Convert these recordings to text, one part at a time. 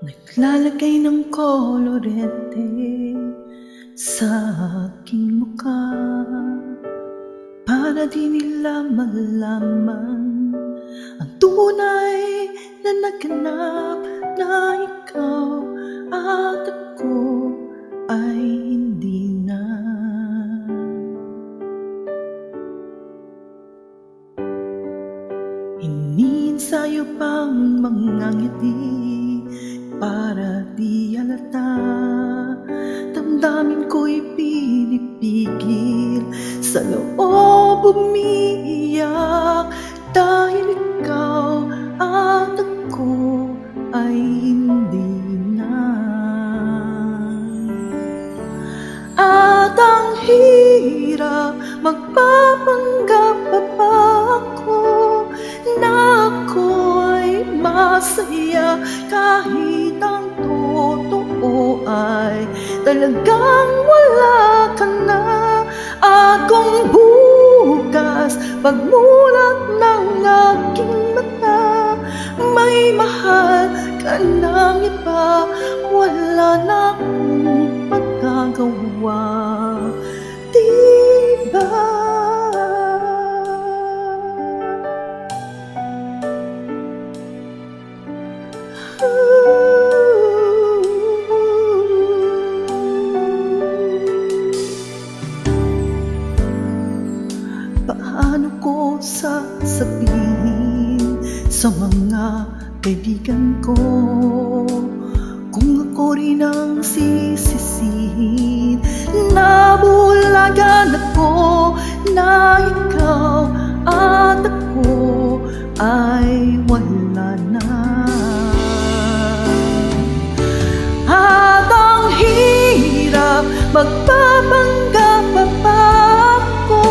Naglalagay ng kolorete sa aking mukha para di nila malaman ang tunay na naganap, na ikaw at ako ay hindi na. Iniinsayo pang mga ngiti para di halata, damdamin ko'y pinipigil, sa loob umiiyak, dahil ikaw at ako ay hindi na. At ang hirap magpapanggap pa ba ako na ako'y masaya, kahit ang totoo ay talagang wala ka na. At kung bukas pagmulat ng aking mata, may mahal ka ng iba, wala na akong magagawa, diba? Paano ko sasabihin sa mga kaibigan ko kung ako rin ang sisisihin? Nabulagan ako na ikaw at ako ay wala na. At ang hirap magpapanggap pa ako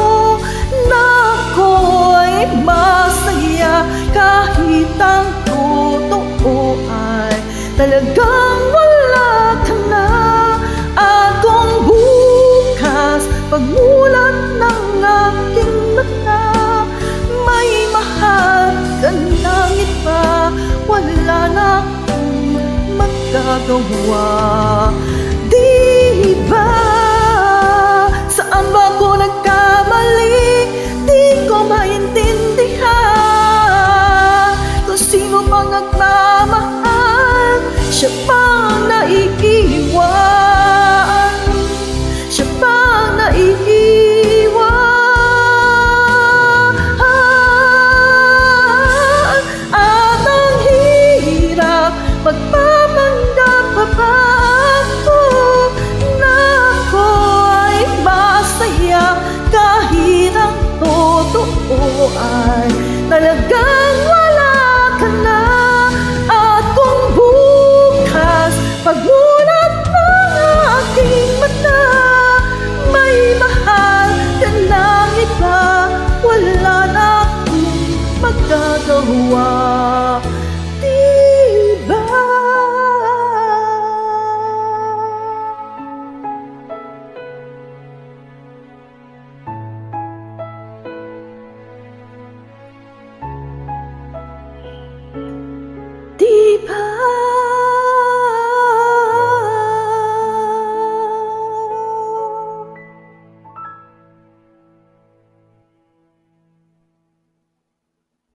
na ako'y masaya, kahit ang totoo ay talagang wala ka na. At kung bukas pagmulat ng aking mata, may mahal ka ng iba, wala na akong magagawa, diba? Saan ba ako nagkamali? Di ko maintindihan kung sino pang nagmamahal, siya pang naiiwan, siya pang naiiwan. At ang hirap magpapanggap pa ba ako na ako ay masaya, kahit ang totoo ay talagang wala ka na. At kung bukas pagmulat ng aking mata, may mahal ka ng iba, wala na akong magagawa,